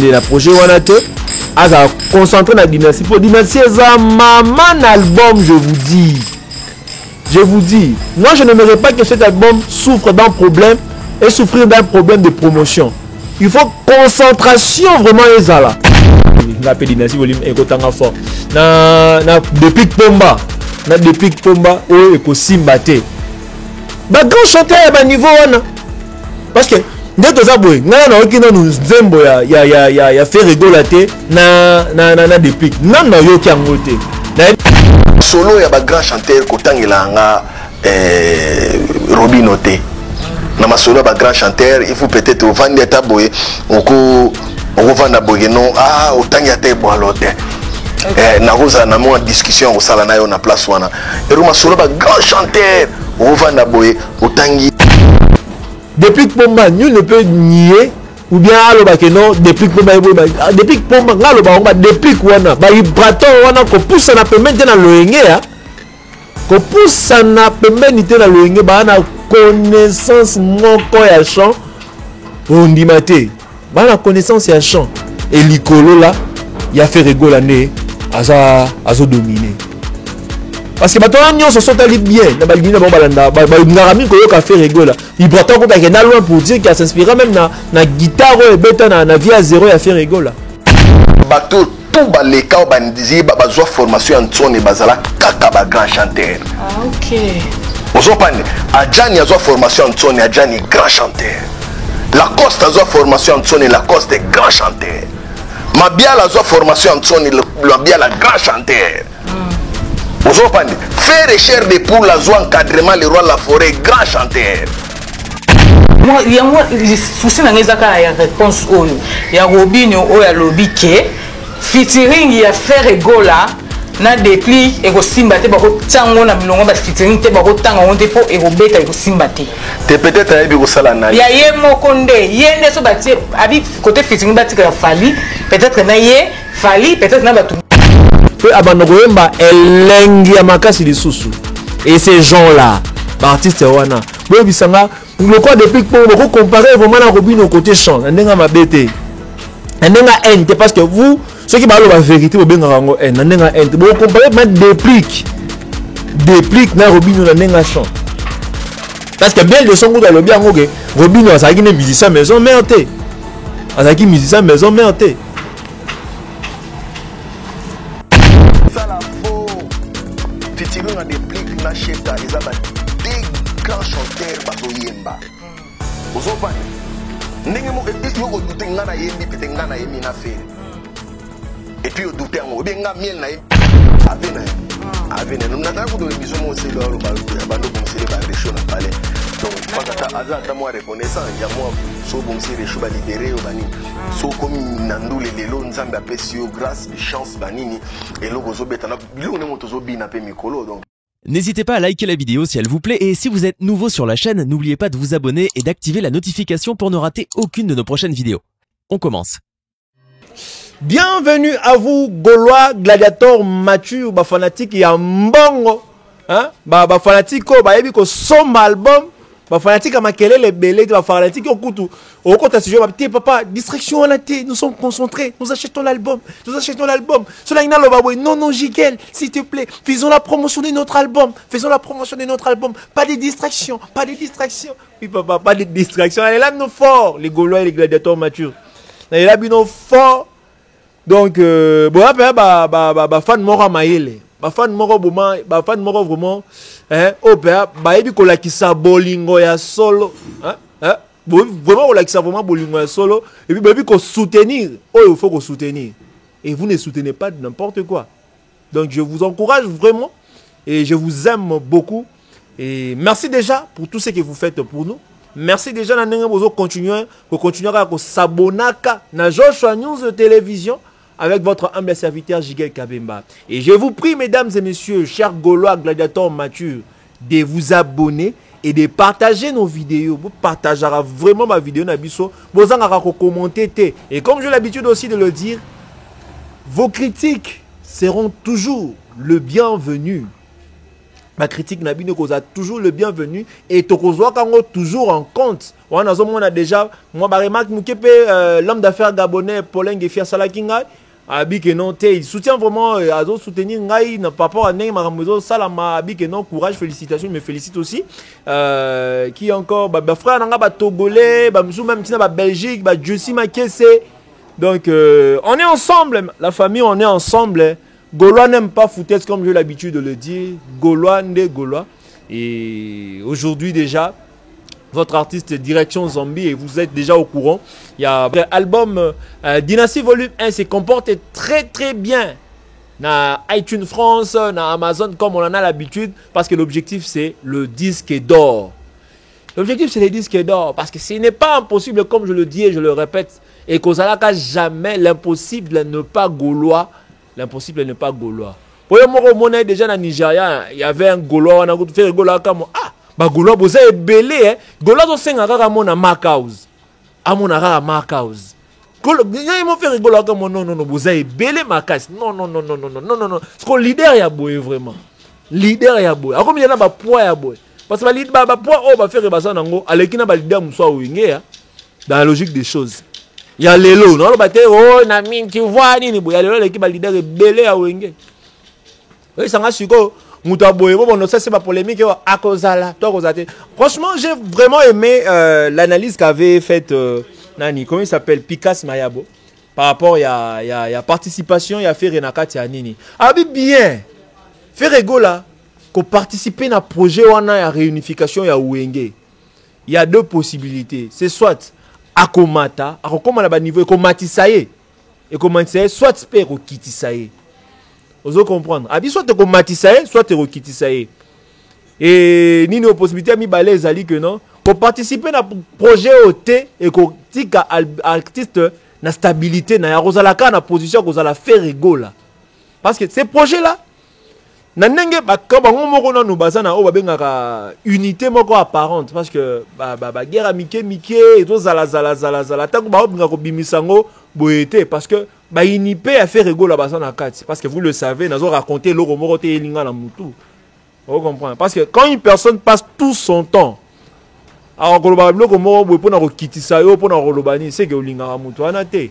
la projet Wanate a concentré la dynastie. Pour dynastie, c'est un maman album, je vous dis. Je vous dis, moi je n'aimerais pas que cet album souffre d'un problème et souffrir d'un problème de promotion. Il faut concentration vraiment les là. La dynastie volume ekotanga fort. Depuis Pomba, depuis Pomba, oh ekosimbate. Bah grand chanteur à niveau wana. Parce que dès que ça boy, na okina nous zembo ya fait rigolater na depuis. Non yo ki angote. Solo ya ba grand chanteur kotangela nga Robinote. Na masolo ba grand chanteur, il faut peut-être vendre ta boy oko vendre boy non otangia te boalote. Na rosa na mo discussion au sala na yo na place wana. Et masolo ba grand chanteur, vendre boy otangi. Depuis Pomba, nul ne peut nier ou bien aloba que non depuis Pomba depuis Pomba ngaloba depuis wana ba ibraton wana ko pousse na pembe na loenge ya. Ko pousse na pembe ni te na loenge ba na connaissance moko ya chant on dit maté ba na connaissance ya chant et likolo là il a fait rigoler né azo dominer parce que maintenant nous se sont allés bien na balina ba balanda ba ngarami ko yo ka fait rigoler il pourtant ko ba na loin pour dire qu'il s'inspire même na guitare et beta na via zéro ya fait rigoler bateau tout baleka au bandizi bazwa formation en tsone bazala kaka ba grand chanteur. OK. Ozopane Adjani a formation en tsone Adjani grand chanteur. Lacoste a formation en tsone Lacoste grand chanteur. Mabiala a formation en tsone Mabiala grand chanteur. Ozopane faire cher de pour la zone encadrement le roi la forêt grand chanteur. Moi il y a moi souci na ngezaka ya réponse oyo ya Robinho oyo alobi ke featuring ya faire rigola na depuis ekosimba te bako tango na milongo ba featuring te bako tanga onte po ekobeta ekosimba te te peut-être ayebi ko sala na ya ye moko nde yende so batie abi côté featuring batika ya Fali peut-être na ye Fali peut-être na batu peu abandonner elengi ya makasi lisusu et ces gens là artistes wana bo bisanga le quoi depuis pour comparer vraiment na Robinho côté chant ndenga mabete ndenga ente parce que vous ceux qui parlent la vérité au benga rango ndenga ente bo comparer mettre déplique na Robinho na ndenga chant parce que bien de son goût dans le bien ngoke Robinho ça qui ne musicien maison merde ça qui musicien maison merde ça la faux featuring na déplique na cheta ezaba grand chanteur bazoyemba ozopane ndenge mo yoko douter ngana yembi pete ngana yemi na fe et puis douter ngo benga miel na avena na ta ko do biso mo se lo ba do bon se ba réchaud na palais donc fata azata mo reconnaissant ya mo so bon se réchaud ba libérer au bani so comme nandule lelo nzambe apesi yo grâce de chance banini et lo bozo betana bilo ne moto zo bina pe mikolo donc. N'hésitez pas à liker la vidéo si elle vous plaît et si vous êtes nouveau sur la chaîne, n'oubliez pas de vous abonner et d'activer la notification pour ne rater aucune de nos prochaines vidéos. On commence. Bienvenue à vous, Gaulois, gladiateur mature, fanatique et mbongo. Hein? Fanatique, yebi ko somba album. Fanatique à makelele belé, fanatique au couteau. Au compte à ce jeu, papa, distraction à la tête, nous sommes concentrés, nous achetons l'album. Cela il n'a le baboué. Non, Jigel, s'il te plaît, faisons la promotion de notre album. Pas de distraction. Oui, papa, pas de distraction. Elle est là, nous fort, les Gaulois et les gladiateurs matures. Elle est là, nous fort. Donc, bon, après, fan mora maïle. Fan moro vraiment, oh, yebi kolakisa bolingo ya solo. Vraiment, kolakisa vraiment bolingo ya solo. Et puis, ko soutenir. Oh, il faut qu'on soutenir. Et vous ne soutenez pas n'importe quoi. Donc, je vous encourage vraiment. Et je vous aime beaucoup. Et merci déjà pour tout ce que vous faites pour nous. Merci déjà, pour continuer à s'abonner à Joshua News Télévision avec votre humble serviteur Jigel Kabemba. Et je vous prie, mesdames et messieurs, chers Gaulois gladiateurs matures, de vous abonner et de partager nos vidéos. Vous partagerez vraiment ma vidéo, vous allez commenter. Et comme j'ai l'habitude aussi de le dire, vos critiques seront toujours le bienvenu. ma critique n'a bien cause toujours le bienvenu et tokozwa kango toujours en compte. On a déjà moi ba remarque l'homme d'affaires gabonais Paulin Gefia Salakinga abi que non il soutient vraiment à soutenir ngai na par rapport à Ney Maramozo Salama abi que non courage félicitations me félicite aussi qui encore ba frère nanga ba togolais ba msou même tina ba Belgique ba Jussi Makese donc on est ensemble la famille on est ensemble. Gaulois n'aime pas foutaise comme j'ai l'habitude de le dire. Gaulois n'est Gaulois. Et aujourd'hui déjà, votre artiste Direction Zombie, et vous êtes déjà au courant. Il y a l'album Dynasty Volume 1 se comporte très très bien. Na iTunes France, na Amazon comme on en a l'habitude. Parce que l'objectif c'est le disque d'or. L'objectif c'est le disque d'or. Parce que ce n'est pas impossible comme je le dis et je le répète. Et qu'au Zalaka jamais l'impossible n'est pas Gaulois. L'impossible n'est pas Gaulois. Pour le moment, déjà dans Nigeria, il y avait un Gaulois, on a fait Gaulois comme bah Gaulois, vous avez belé, hein. Gaulois, on s'est engagé à Markhouse. À mon arrêt à Markhouse. Ils m'ont fait Gaulois comme non, vous avez belé Markhouse. Non. C'est que leader, il y a beau, vraiment. Leader, il y a beau. Alors, comme il y a un poids, il y a beau. Parce que le leader, poids, on va faire ça, avec qui n'a pas leader, dans la logique des choses. Il y a les lots, non? Oh, Namine, tu vois, il y a les lots, l'équipe a leader belé à Wenge. Oui, ça m'a su que bon, ça c'est pas polémique. À cause là, franchement, j'ai vraiment aimé l'analyse qu'avait faite Nani, comment il s'appelle, Pikas Mayabo. Par rapport, il y a participation, il y a fait Renaka Tianini. Ah, bien, faire Regola, qu'on participe à un projet où on a une réunification, il y a Wenge. Il y a deux possibilités. C'est soit akomata akokoma na ba niveau ekomatisaye soit spero kitisaye ozo comprendre abi soit ekomatisaye soit ekokitisaye et nini possibilité mi balé ezali que non pour participer na projet OT et kotika artiste na stabilité na ya rozalaka na position kozala faire rigola parce que ces projets là na ndenge bango moko na no bazana o babengaka unité moko apparente parce que guerre mike et to zala tango ba obinga ko bimisango boyete parce que unité a fait rigola bazana kati parce que vous le savez nazo raconter loko moko te elinga na mutu vous comprenez parce que quand une personne passe tout son temps alors ko ba loko moko boy pona ko kitisa yo pona ko lobani c'est que olinga mutu ana te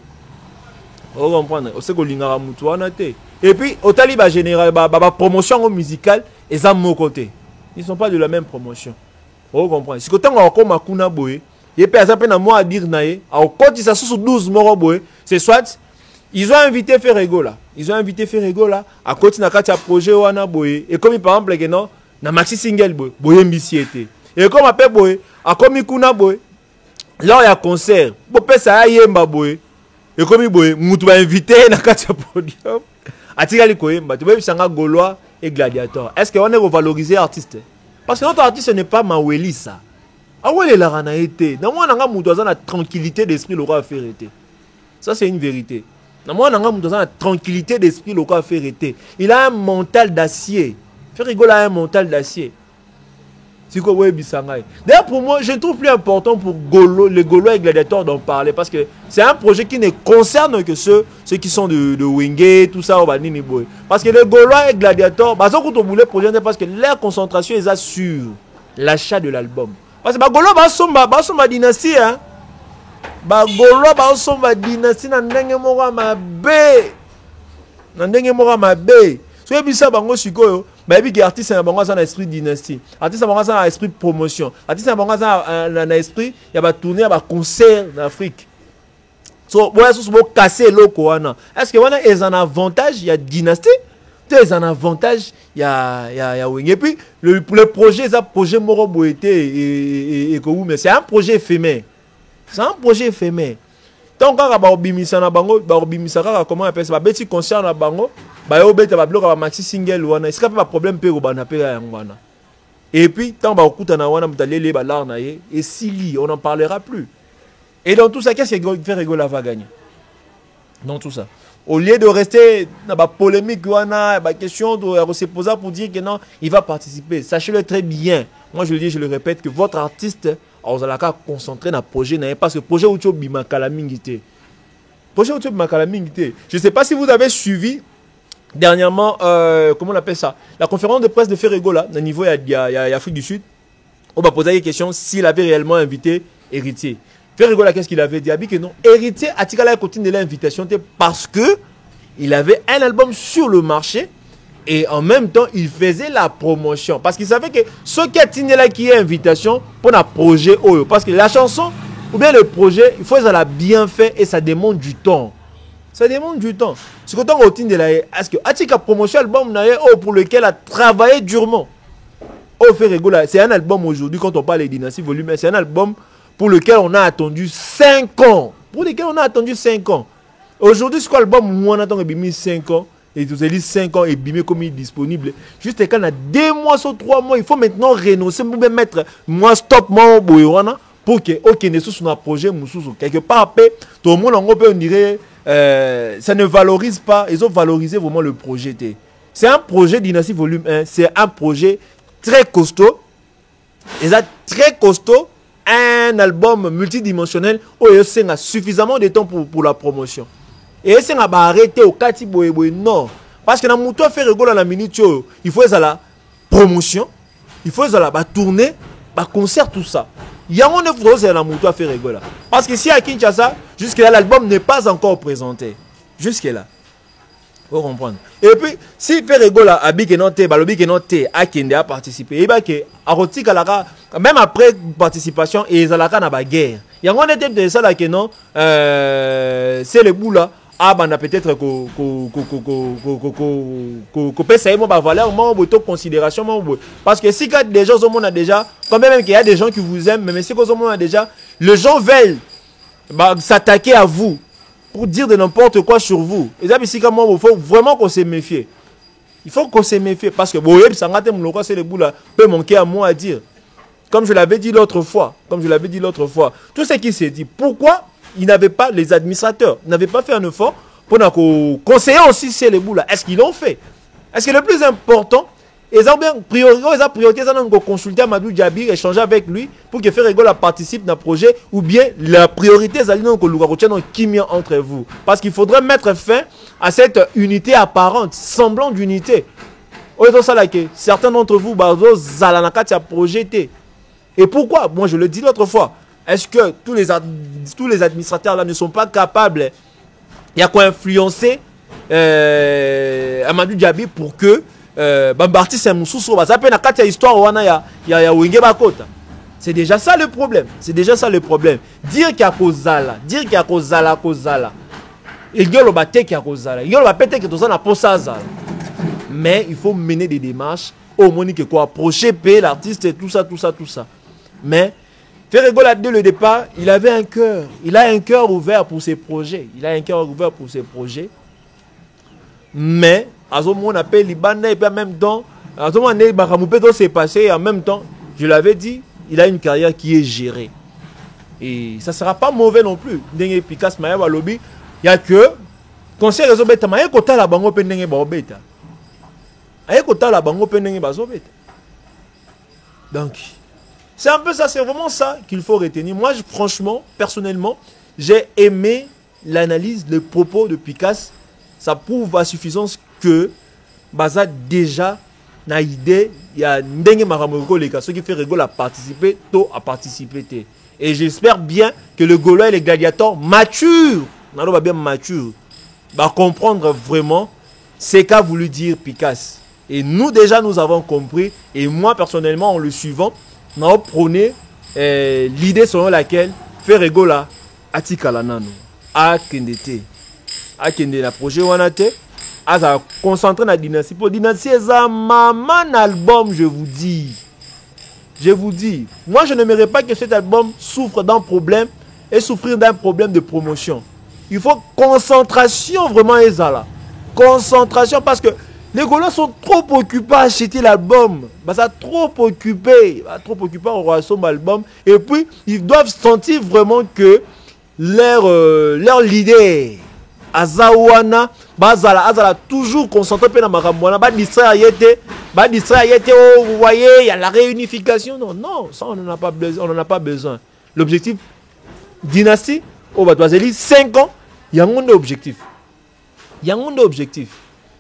vous comprenez c'est que olinga mutu ana te. Et puis, au Taliban général, promotion musicale, et ça, mon côté. Ils ne sont pas de la même promotion. Vous comprenez? Si quand on a comme Akuna Boé, il y a un mot à dire, quand ils sont sous 12 morts, c'est soit, ils ont invité Ferrego là. Ils ont invité Ferrego là, à côté de un projet Wana Boé. Et comme par exemple, non, na maxi single Boé, Boé Mbisiété. Et comme appelle Boé, à comme Ikuna Boé, là, il y a concert. Boé, ça a yemba Boé. Et comme Boé, Moutou va inviter na katia podium. Atikali Koyemba, tu peux savoir Gaulois et Gladiator. Est-ce qu'on est revalorisé artiste? Parce que notre artiste n'est pas Maweli ça. Ah ouais, la rana été. Dans moi, on a la tranquillité d'esprit, le roi a fait été. Ça, c'est une vérité. Dans moi, on a la tranquillité d'esprit, le roi a fait été. Il a un mental d'acier. Ferrigo a un mental d'acier. D'ailleurs, pour moi, je trouve plus important pour les Gaulois et Gladiators d'en parler parce que c'est un projet qui ne concerne que ceux qui sont de Wenge, tout ça, parce que les Gaulois et Gladiators, parce que leur concentration est sur l'achat de l'album. Parce que les Gaulois sont ma dynastie, hein. Les Gaulois sont ma dynastie, n'andenge mora ma bé. N'andenge mora ma bé. So ebisa bango sikoyo ba ebi ki artiste na bango za na esprit dynastie artiste na bango za na esprit promotion artiste na bango za na esprit ya ba tourner ya ba concert en Afrique so boya so bo casser loko wana est-ce que wana est un avantage il y a dynastie c'est un avantage il y a Wenge et puis le projet ça projet moro boete et mais c'est un projet éphémère tant que ba obimisa na bango ba obimisa kaka comment appelle ça ba beti concert na bango ba yo beta ba bloka ba maxi single wana est-ce pas problème pe ko bana pe ya ngwana et puis tant ba okuta na wana mutalele ba lar na ye et si on n'en parlera plus et dans tout ça qu'est-ce que fait rigoler va gagner dans tout ça au lieu de rester dans la polémique wana ba question de se poser pour dire que non il va participer sachez-le très bien moi je le dis je le répète que votre artiste vous allez concentrer dans le projet parce que le projet où tu as projet où tu as je ne sais pas si vous avez suivi dernièrement, comment on appelle ça? La conférence de presse de Ferregola, au niveau de Afrique du Sud, on va poser la question s'il avait réellement invité Héritier. Ferregola, qu'est-ce qu'il avait dit? Il a dit que non. Héritier a tiré la continue de l'invitation parce que il avait un album sur le marché et en même temps, il faisait la promotion. Parce qu'il savait que ce qui a tiré là qui est invitation pour un projet Oyo. Parce que la chanson ou bien le projet, il faut que ça l'a bien fait et ça demande du temps. Ça demande du temps. Ce que tu as de la est-ce que Atika promotion album pour lequel il a travaillé durement. C'est un album aujourd'hui, quand on parle de Dynastie Volume 1, c'est un album pour lequel on a attendu 5 ans. Pour lequel on a attendu 5 ans. Aujourd'hui, c'est quoi l'album où on attend 5 ans? Et vous avez dit 5 ans et bimé comme il est disponible. Juste quand on a 2 mois ou 3 mois, il faut maintenant renoncer pour mettre moi stop moi pour que ok ne soit sur un projet quelque part après tout le monde on dirait ça ne valorise pas. Ils ont valorisé vraiment le projet. C'est un projet Dynastie Volume 1. C'est un projet très costaud. Et ça très costaud. Un album multidimensionnel où il y a suffisamment de temps pour la promotion. Et c'est n'a pas arrêté au Kati Boé non. Parce que dans mon toit faire rigolo la minute, il faut la promotion, il faut la tournée, concert, tout ça. Il y a un œuvre c'est la moto à faire rigolo. Parce que si à Kinshasa, jusque-là, l'album n'est pas encore présenté. Jusque-là. Faut comprendre. Et puis, si fait rigolo à Bikenote, Balobikenote, à Kende a participé, et bien que Arotik Alaka, même après participation, et Zalaka n'a pas guerre. Il y a un autre de ça là que non, c'est le bout là. Ah, ben, peut-être qu'on peut essayer de valeur, considération. Parce que si des gens au monde a déjà, quand même qu'il y a des gens qui vous aiment, mais si au monde a déjà, les gens veulent s'attaquer à vous pour dire de n'importe quoi sur vous. Et ça, il faut vraiment qu'on se méfie. Il faut qu'on se méfie parce que c'est le bout là, peut manquer à moi à dire. Comme je l'avais dit l'autre fois. Tout ce qui s'est dit. Pourquoi ils n'avaient pas, les administrateurs, n'avaient pas fait un effort pour conseiller aussi ces bouts là. Est-ce qu'ils l'ont fait? Est-ce que le plus important, ils ont bien priorité, ils ont consulté Amadou Djabi, échanger avec lui pour que Ferregola participe dans le projet, ou bien la priorité, c'est qui entre vous. Parce qu'il faudrait mettre fin à cette unité apparente, semblant d'unité. Certains d'entre vous, Zalanakati a projeté. Et pourquoi? Moi, je le dis l'autre fois. Est-ce que tous les administrateurs là ne sont pas capables, il y a quoi influencer Amadou Djabi pour que Bambarti c'est mon sous ça peut na histoire c'est déjà ça le problème. Dire qu'il y a Kozala, il y a le bâté qui a Kozala, il y a le bâté qui est pour ça. Mais il faut mener des démarches au moins que quoi approcher payer l'artiste et tout ça. Mais Ferregola dès le départ, il avait un cœur. Il a un cœur ouvert pour ses projets. Mais à ce moment on appelle Liban et puis en même temps, à ce moment Baramupeto s'est passé et en même temps, je l'avais dit, il a une carrière qui est gérée. Et ça ne sera pas mauvais non plus. Ndenge Picasso Maya Walobi, il y a que conseil réseau bêta Maya Kota la bango pendenge barbeta. Maya Kota la bango pendenge bazobeta. Donc c'est un peu ça, c'est vraiment ça qu'il faut retenir. Moi, franchement, personnellement, j'ai aimé l'analyse, le propos de Picasso. Ça prouve à suffisance que Baza déjà n'a idée, il y a Ndenge Maramoko les cas, ceux qui fait rigolo à participer, tôt à participer. Et j'espère bien que le Gaulois et les gladiateurs matures, va comprendre vraiment ce qu'a voulu dire Picasso. Et nous déjà, nous avons compris. Et moi, personnellement, en le suivant, nous avons prôné l'idée selon laquelle Ferregola atikala nano akendete akende na projet wanate aza concentré na dynastie pour dynastie eza maman album. Je vous dis moi je n'aimerais pas que cet album souffre d'un problème et souffrir d'un problème de promotion. Il faut concentration vraiment ezala concentration parce que les Gaulois sont trop occupés à acheter l'album. Ça trop occupé à son album. Et puis, ils doivent sentir vraiment que leur leader, Azawana, Azala toujours concentré dans Maramouana, distraire, vous voyez, il y a la réunification. Non, ça on n'en a pas besoin. L'objectif, dynastie, au Batoiseli, 5 ans, il y a un objectif.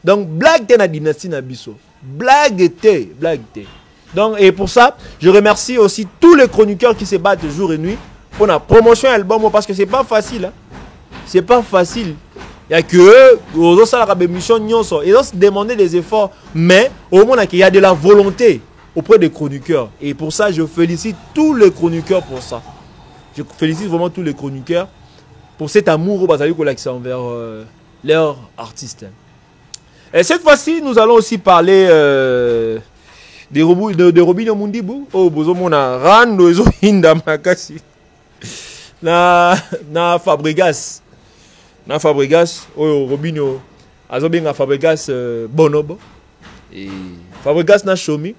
Donc, blague te na dynastie na biso. Blague te. Donc, et pour ça, je remercie aussi tous les chroniqueurs qui se battent jour et nuit pour la promotion album parce que c'est pas facile. Hein. C'est pas facile. Il y a que eux, ils ont demandé des efforts, mais au moins il y a de la volonté auprès des chroniqueurs. Et pour ça, je félicite tous les chroniqueurs pour ça. Je félicite vraiment tous les chroniqueurs pour cet amour au Bazali Collection envers leurs artistes. Et cette fois-ci, nous allons aussi parler de Robinho Mundibu. Oh, bozomona rando ezo hinda makasi. Na Fabregas. Na Fabregas, oh Robinho azobenga Fabregas Bonobo. Et Fabregas na Chomi.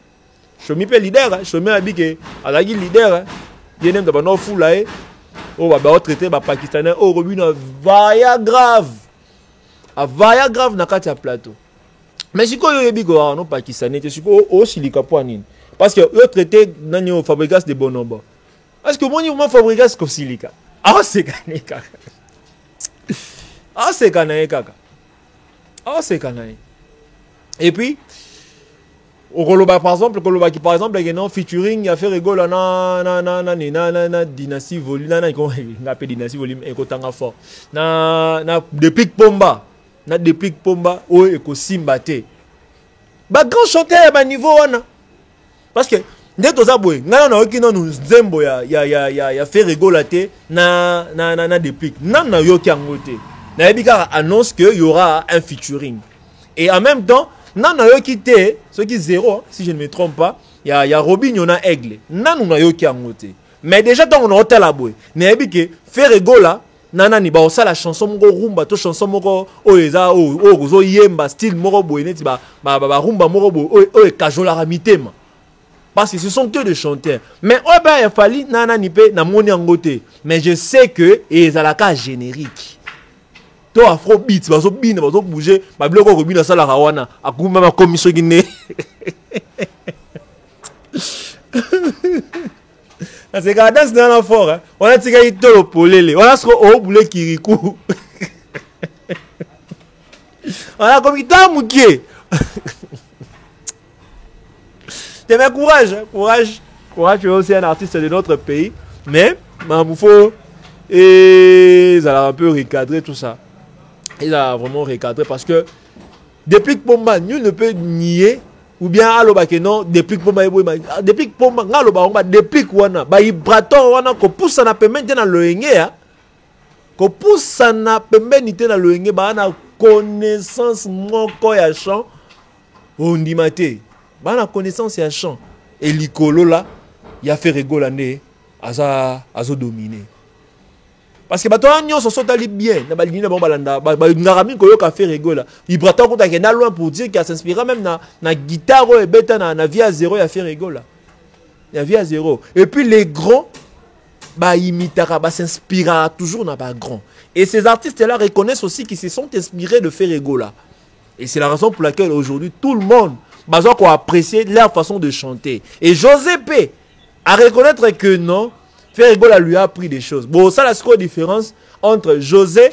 Chomi pe leader, hein. Chomi a dit que alagi leader, hein. Il n'aime pas non fou là. Oh bah traité ba pakistanais. Oh Robinho vaya grave. Vaya grave na kati ya plateau. Mais si quoi yebi go non pakistanais, tu sais au silika poanine. Parce que eux traité nanyo Fabregas de Bonobo. Parce que moi Fabregas ko silika. Ah c'est gagné kaka. Ah c'est gagné kaka. Ah c'est gagné. Et puis par exemple, qui par exemple, il y a un featuring, il a fait rigolo na dynastie volume, na dynastie volume et kotanga fort. Na depuis Pomba, oh et ko simbate. Ba grand chanteur à niveau wana. Parce que dès to za boy, na okino nous zembo ya fait rigolo na depuis. Na yoki angote. Na ebika annonce que il y aura un featuring. Et en même temps non, yo quitté, ce qui est zéro, si je ne me trompe pas, il y a Robinho na Aigle. Non, on a yo qui a ngoté. Mais déjà, tant on a hôtel à boy. Mais que faire rigola, nana ni ba osa la chanson moko rumba, to chanson moko oeza o yemba style moko boy neti ba rumba moko boy o kajola ramitema. Parce que ce sont que des chanteurs. Mais oh ben il fallait nana ni pe na moni ngoté. Mais je sais que ezalaka générique. To afrobeat bazo bina bazo bouger ba bloko Robinho sala rawana akuma ma commission guiné. C'est quand danse dans la fort, on a tiré to polele, on a ce au boulé kirikou. On a comme ta mouké. T'es bien courage, tu es aussi un artiste de notre pays, mais il faut et ça a un peu recadrer tout ça. Il a vraiment recadré parce que depuis que Pomba, nul ne peut nier ou bien aloba que non depuis que Pomba depuis que Pomba ngaloba depuis que wana ba ibrato wana ko poussa na pembeni na loenge ya ko poussa na pembeni na loenge ba na connaissance moko ya chant ondimate ba na connaissance ya chant et likolo là il a fait rigoler né azo dominer. Parce que bato nyo so sotali bien na balinina bon balanda ba ngarami ko yo ka faire rigola ibrata ko ta kena loin pour dire qu'il s'inspire même na guitare et beta na via zéro ya faire rigola ya via zéro et puis les grands ba imitara ba s'inspirera toujours na ba grand et ces artistes là reconnaissent aussi qu'ils se sont inspirés de faire rigola et c'est la raison pour laquelle aujourd'hui tout le monde bazo ko apprécier leur façon de chanter et José P à reconnaître que non Ferrigola lui a appris des choses. Bon, ça, la différence entre José,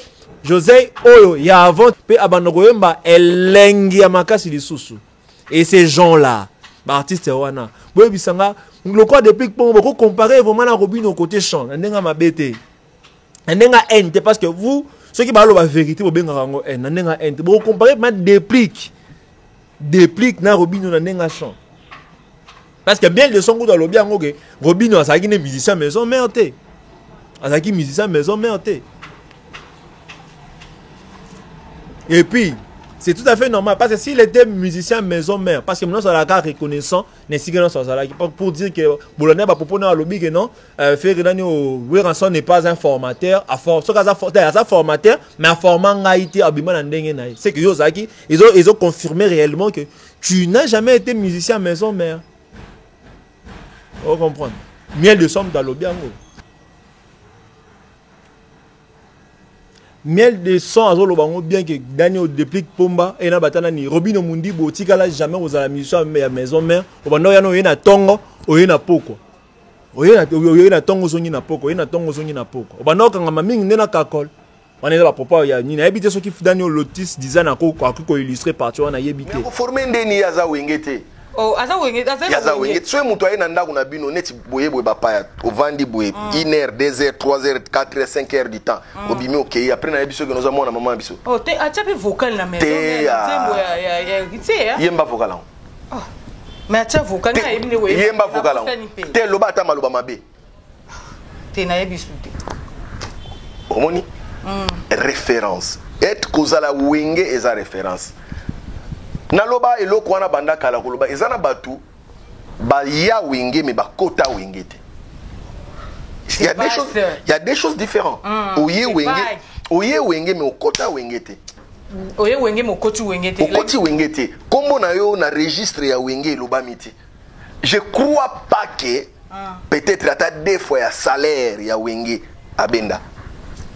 Oyo, il y a avant, et Abanogoyemba, Elengi Amakasi de Soussou. Et ces gens-là, artistes, wana. Bon, bisanga, le quoi depuis que vous comparez vraiment à Robinho côté chant, n'enga ma bête, n'enga ente, parce que vous, ceux qui parlent la vérité, vous benga rango en, n'enga ente. Bon, comparez maintenant déplique na Robinho n'enga chant. Parce que bien de son goût dans le bien, Robinho a sagné musicien maison mère. A sagné musicien maison mère. Et puis, c'est tout à fait normal. Parce que s'il était musicien maison mère, parce que maintenant, ça l'a reconnaissant, pour dire que Boulonnais va proposer à l'objet que non, Ferrero n'est pas un formateur, un formateur, mais un format Haïti, c'est que ils ont confirmé réellement que tu n'as jamais été musicien maison mère. Vous comprenez? Miel de somme dans le bien. Miel de son à Zolo bien que Daniel déplique Pomba et na batana ni Robinho Mundibu tikala jamais aux la mission mais à maison mère au bando yano yena tongo oyena poko oyena tongo zongi na poko oyena tongo zongi na poko au bando kanga mingi nena kakol On est là papa ya ni na habité ceux qui dani lotis design ako ko illustrer partout on a yebité. Mais former ndeni yaza wengete. Oh, aza wengete, yaza wengete. So muto ayena ndako na bino neti boye bapa ya ovandi boye 1 heure, 2 heures, 3 heures, 4 heures, 5 heures du temps. Obimi OK, après na biso que nous avons na maman biso. Oh, te achape vocal na maison. Tembo ya gité ya. Yemba vocal. Oh. Mais acha vocal na yebine we. Yemba vocal. Te loba ta maloba mabe. Te na yebisu te. Omoni? Référence. Être kozala wenge eza référence. Naloba eloko wana banda kala koloba ezana batu ba ya wenge mais ba kota wenge te. Il y a des choses différentes. Oye wenge mais okota wenge te. Oye wenge mais okoti wenge te. Okoti wenge te. Comme na yo na registre ya wenge loba miti. Je crois pas que peut-être ata deux fois ya salaire ya wenge abenda.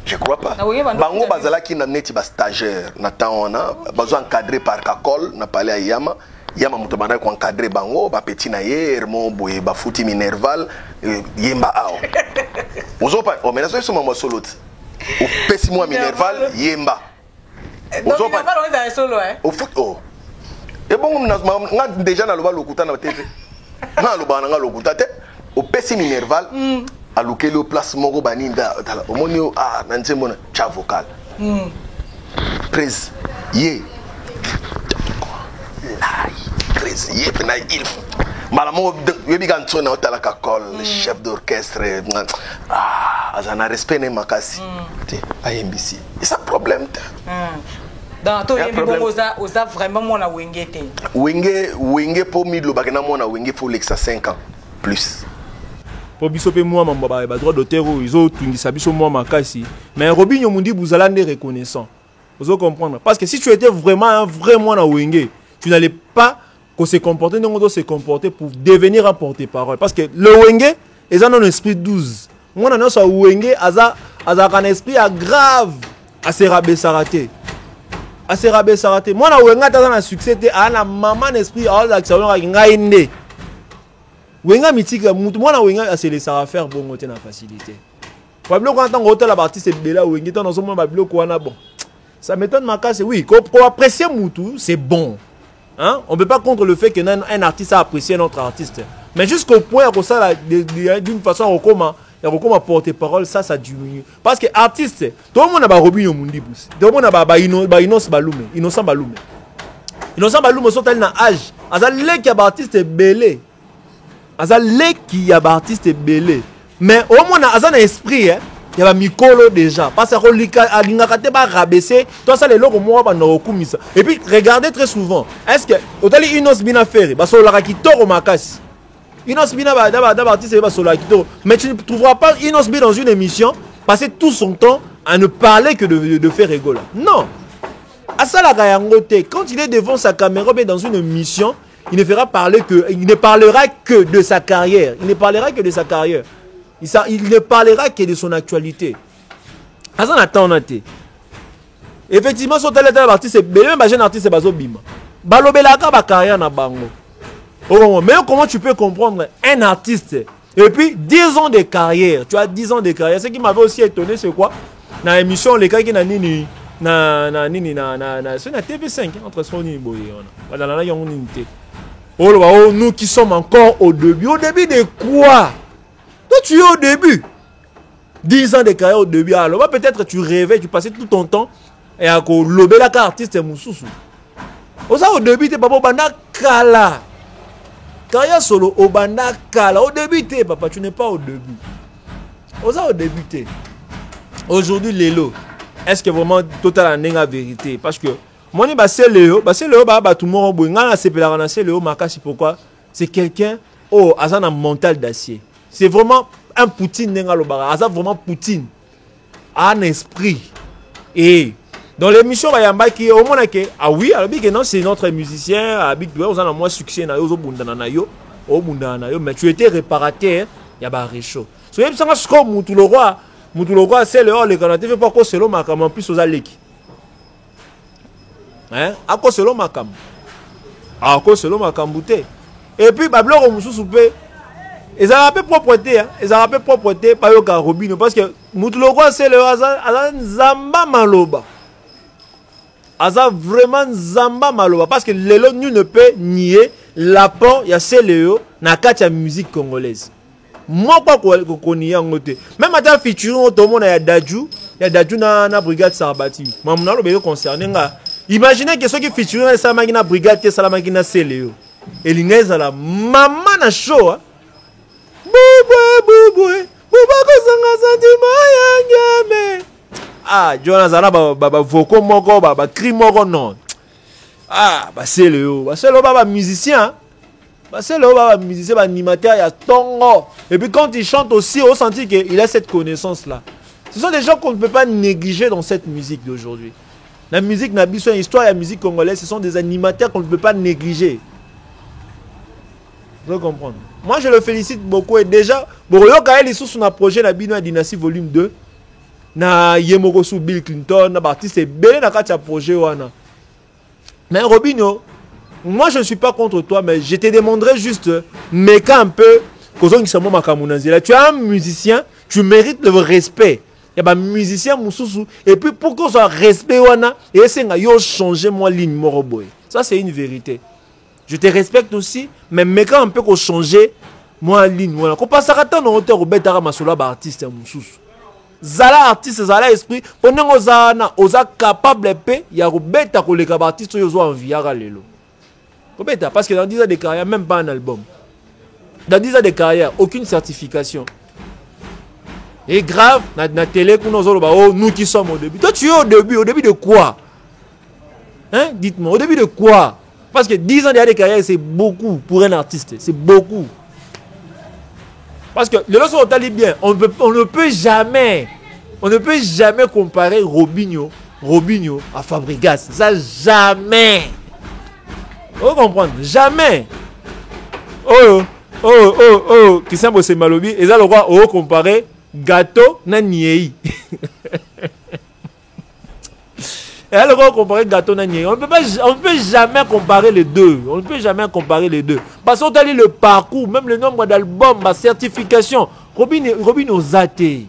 Je crois pas. Bango bazalaki na neti ba stagiaire na taona bazo encadré par Kakol na palais à Yama. Yama muto banda ko encadré bango ba petit na yermo boye ba futi minerval yemba ao. Ozo pa o menaso so mama solot. O pesi moi minerval yemba. Ozo pa on est solo au foot oh. Et bon nga déjà na loba lokuta na tete. Na loba na lokuta te o pesi minerval. Alloqué le place moko baninda omonio ah nanze mona cha vocal prise ye lai prise ye na il malamo yebi ganto na otala ka col chef d'orchestre ah azana respect ne makasi te IMBC c'est un problème dans to yebi bongo oza vraiment mona wenge te wenge po midlo bakena mona wenge faut l'exa 5 ans plus. Pour bisope moi mamba ba droit d'auteur ils ont tungisa biso moi makasi mais Robinho Mundi buzala ndé reconnaissant. Vous allez comprendre parce que si tu étais vraiment na wenge, tu n'allais pas se comporter non doit se comporter pour devenir un porte-parole parce que le wenge est un esprit 12. Moi na so wenge aza un esprit grave à se rabaisser. À se rabaisser. Moi na wenge ta na succès te ana maman esprit all l'action ngai ndé. Wenga mitika mutu mwana wenga se laissera faire bon côté na facilité. Pablo quand on hôtel la artiste bela wenga tant dans mon Pablo kwana bon. Ça m'étonne makase oui, pour apprécier mutu, c'est bon. Hein? On peut pas contre le fait que un artiste a apprécié notre artiste. Mais jusqu'au point que ça d'une façon comment porter parole ça diminue parce que artiste tout le monde a ba Robinho Mundi bus. Tout le monde a ba Innocent Balume. Innocent Balume sont na âge. Azale ki ba artiste belé. Azale qui a artiste belé mais au moins azan esprit il y a mikolo déjà parce que alingaka te ba rabaisser toi ça les loko moi ba no kumisa et puis regardez très souvent est-ce que otali Inos Bina Ferry ba solaka kitoko makasi Inos Bina ba artiste ba solaka kitoko mais tu ne trouveras pas Inos Bina dans une émission passer tout son temps à ne parler que de faire rigoler non asala kayangote quand il est devant sa caméra mais dans une émission il ne parlera que de sa carrière. Il ne parlera que de sa carrière. Il ne parlera que de son actualité. Effectivement, son talent artiste, même un jeune artiste, c'est Bazobima. Balobelaka ba carrière na bango. Mais comment tu peux comprendre un artiste et puis 10 ans de carrière. Tu as 10 ans de carrière. Ce qui m'avait aussi étonné, c'est quoi? Dans l'émission, les cas qui na nini c'est na TV5 entre Sony et Boye. Voilà, oh, nous qui sommes encore au début. Au début de quoi? Toi, tu es au début. 10 ans de carrière au début. Alors, peut-être tu rêvais, tu passais tout ton temps et à lober la carte artiste Moussousou. Au début, tu es papa Banda Kala. Carrière solo, au Banda Kala. Au début, papa, tu n'es pas au début. Au début, aujourd'hui, Lélo, est-ce que vraiment total en la vérité? Parce que moi, c'est Léo, tout le monde pourquoi? C'est quelqu'un a un mental d'acier. C'est vraiment un Poutine, vraiment Poutine, un esprit. Et dans l'émission, qui au moins ah oui, non, c'est notre musicien, on a moins succès, mais tu étais réparateur, il y a un réchaud. C'est comme Moutou le roi, c'est le haut, les Canadiens, pas quoi, c'est l'homme, en plus aux Aleki. Hein? À cause de l'homme à cause de l'homme à Cambouté. Et puis, Bablo Moussousou, Ils ont un peu propreté, hein. Ils ont un peu propreté, pas yo ka Robinho, parce que Moutlogo c'est le Azan Zamba Maloba. Azan vraiment Zamba Maloba, parce que Lelo nous ne peut nier l'apport il y a Céléo na katia musique congolaise. Moi pas qu'on connaît en côté. Même à featuring tout le monde il y a Dadju na brigade Sarbati. Moi mon alo be concerné nga. Imaginez que ceux qui featuring ça na brigade que ça na Céléo. Et l'ingénieur la maman na show. Ah, Jonathan baba voko moko baba cri moko non. Ah, c'est le baba musicien. C'est le baba musicien, animateur, il y a tongo. Et puis quand il chante aussi, on sentit qu'il a cette connaissance là. Ce sont des gens qu'on ne peut pas négliger dans cette musique d'aujourd'hui. La musique n'a pas une histoire, la musique congolaise, ce sont des animateurs qu'on ne peut pas négliger. Vous comprendre. Moi, je le félicite beaucoup. Et déjà, Boroyoka est sous son projet la Bino Dynasty Volume 2. Na Yemoko sous Bill Clinton, na Baptiste Belé na katia projet wana. Mais Robinho, moi je ne suis pas contre toi, mais je te demanderai juste, mais quand un peu, tu es un musicien, tu mérites le respect. Il y a un musicien Moussoussou. Et puis pour qu'on soit respect wana, et c'est nga yo changer moi ligne moroboy. Ça c'est une vérité. Je te respecte aussi, mais quand on peut changer, moi, ligne, voilà. Qu'on passe à temps dans l'auteur au bétara masola artiste moussous. Zala artiste, zala esprit, pendant aux capable de il y a au béta qu'on les artistes qui ont envie à l'élo. Parce que dans 10 ans de carrière, même pas un album. Dans 10 ans de carrière, aucune certification. Et grave, dans la télé, nous qui sommes au début. Toi, tu es au début de quoi? Hein? Dites-moi, au début de quoi? Parce que 10 ans de carrière, c'est beaucoup pour un artiste. C'est beaucoup. Parce que le lorsqu'on t'allie bien, on ne peut jamais comparer Robinho à Fabregas. Ça, jamais. Vous comprenez? Jamais. Christian Bosse Malobi, et ça le roi, comparer Gâteau na Niei. Et alors, on comparer Gâteau Nanier. On ne peut jamais comparer les deux. On ne peut jamais comparer les deux. Parce qu'on a dit le parcours, même le nombre d'albums, la certification. Robinho Zate.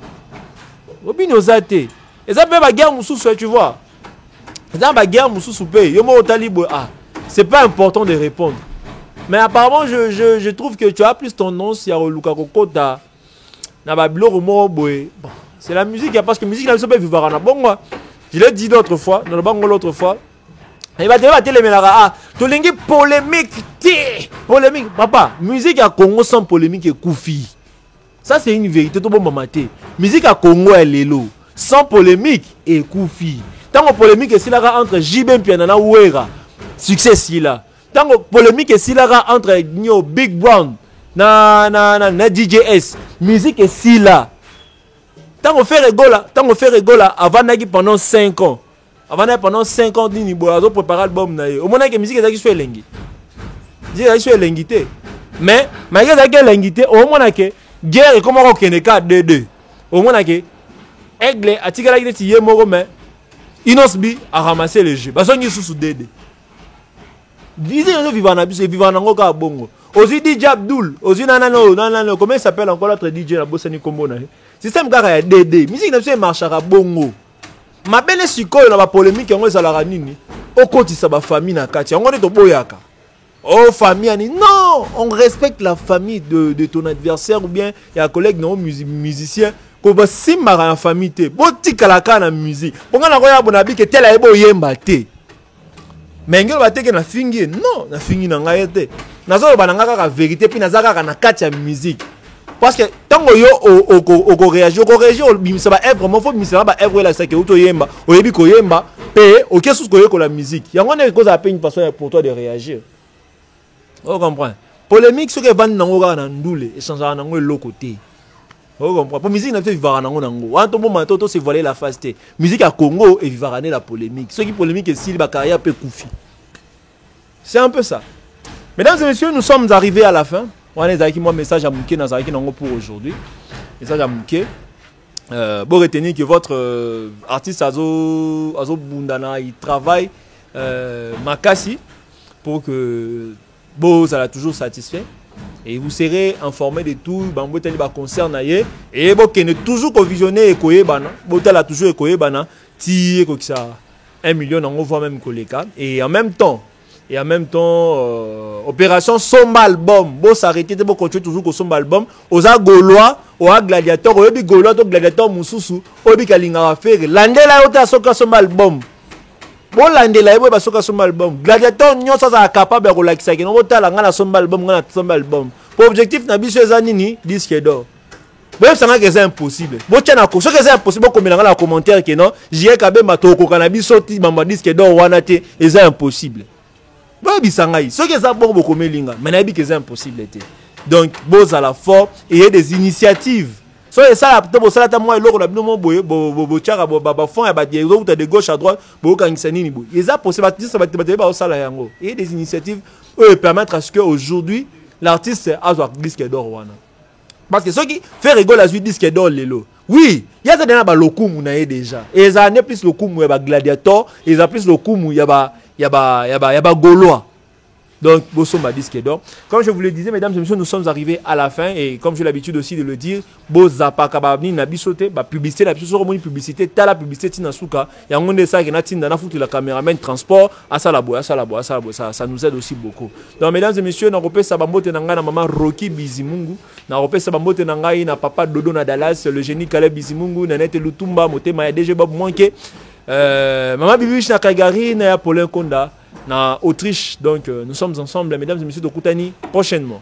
Robinho Zate. Et ça peut être guerre moussou, tu vois. Ça peut être guerre moussou, c'est pas important de répondre. Mais apparemment, je trouve que tu as plus tendance à Luka Kokota. C'est la musique, parce que la musique, n'a pas vivre à bon moi. Je l'ai dit l'autre fois, dans le bango l'autre fois. Il va te dire, ah, tu as polémique, polémique. Papa, musique à Congo sans polémique et koufi. Ça, c'est une vérité, tout bon mamaté. Musique à Congo et Lelo, sans polémique et koufi. Tant que polémique est là entre Jibem et Nana Ouera, succès si là. Tant que polémique est là entre Big Brown, na DJS, musique est si là. Tant qu'on fait rigola, avant pendant 5 ans. Pendant 5 ans, on a préparé l'album. Au moins, la musique est l'engité. Mais, malgré l'engité, au moins, guerre est comme on connaît 4-2-2. Au moins, Aigle a tiré la guerre, mais Inosbi a ramassé le jeu. Parce qu'on est sous DD. Disez que vivant en abus, vivant en Goka Bongo. Aussi DJ Abdul, aussi nanano, comment il s'appelle encore l'autre DJ la Bossani Combo? Système gars DD, musique n'a pas marché à bongo. Ma belle siko la polémique on est à la nini. Au côté ça ba famille na kati. On est au boyaka. Oh famille ani non, on respecte la famille de ton adversaire ou bien il y a un collègue non musicien ko ba simara en famille te. Botika la kana musique. Ponga na koya bonabi ke tela ebo yemba te. Mais ngelo ba teke na fingi non, na fingi na ngaete. Nazo ba na ngaka vérité puis nazaka na kati ya musique. Parce que tant que yo réagir, ça va être vraiment faut ça va être là c'est que auto yemba, o yebi ko yemba, pe o kesu ko la musique. Il y a une cause à une façon pour toi de réagir. On comprend. Polémique ce que van nangoka na ndule, échange na ngo le côté. On comprend. Pour musique na fait vivre nango nango. En tout moment toto se voler la fasté. Musique à Congo et vivre la polémique. Ce qui polémique est si ba carrière peut koufi. C'est un peu ça. Mesdames et messieurs, nous sommes arrivés à la fin. On a un message à Mouké pour aujourd'hui. Message à Mouké. Bon, retenez que votre artiste Azo Bundana, il travaille Makassi pour que Bo ça l'a toujours satisfait. et vous serez informé de tout bamboteli ba concert na ye et bokene toujours ko visionner ekoyebana botala toujours ekoyebana ti ko ça 1 million on voit même koleka et en même temps opération Somba album bo s'arrêter bo continuer toujours ko Somba album oza Gaulois oa gladiateur oyebi Gaulois to gladiateur mususu oyebi kalinga wa faire landela yo ta soka Somba album bon landela yo ba soka Somba album gladiateur nyonso za capable ko lakisa ke no botala ngana Somba album ngana Somba album pour objectif na biso eza nini disque d'or bon ça nga que c'est impossible bon tiens na ko ce que c'est impossible comme na commentaire que non j'ai kabemba to ko kana biso ti mamba disque d'or wana te eza impossible. Bon bisangai ce que ça bon beaucoup melinga mais na bi que c'est impossible était donc boz à la fort et il y a des initiatives so et ça la to ça ta moi eloko na bino mo boye bo tiaka ba fond ya ba de gauche à droite bo kangisa nini bo et ça possible ça ba ça la yango et des initiatives permettre à ce que aujourd'hui l'artiste a soit disque d'or wana parce que ceux qui fait rigoler la suite disque d'or lelo oui il y a ça dans ba lokumu na déjà et ça n'est plus lokumu ya ba gladiateur et ça plus lokumu ya ba Gaulois. Donc, Bossomba disque d'or. Comme je vous le disais, mesdames et messieurs, nous sommes arrivés à la fin. Et comme j'ai l'habitude aussi de le dire, Bozapa Kababni Nabisote, la publicité, la publicité, la publicité, Tinasuka. Il y a un monde de ça qui n'a pas foutu la caméraman transport. Ça nous aide aussi beaucoup. Donc, mesdames et messieurs, nous repère Sabambote Nanga, maman Rocky Bizimungu. Nous repère Sabambote Nanga, na papa Dodo Nadalas, le génie Caleb Bizimungu, Nanette Lutumba, Motema, il y a déjà Bob Mouanke. Maman Bibiche na Kagari, na Paulin Konda, na Autriche. Donc nous sommes ensemble, mesdames et messieurs de Koutani, prochainement.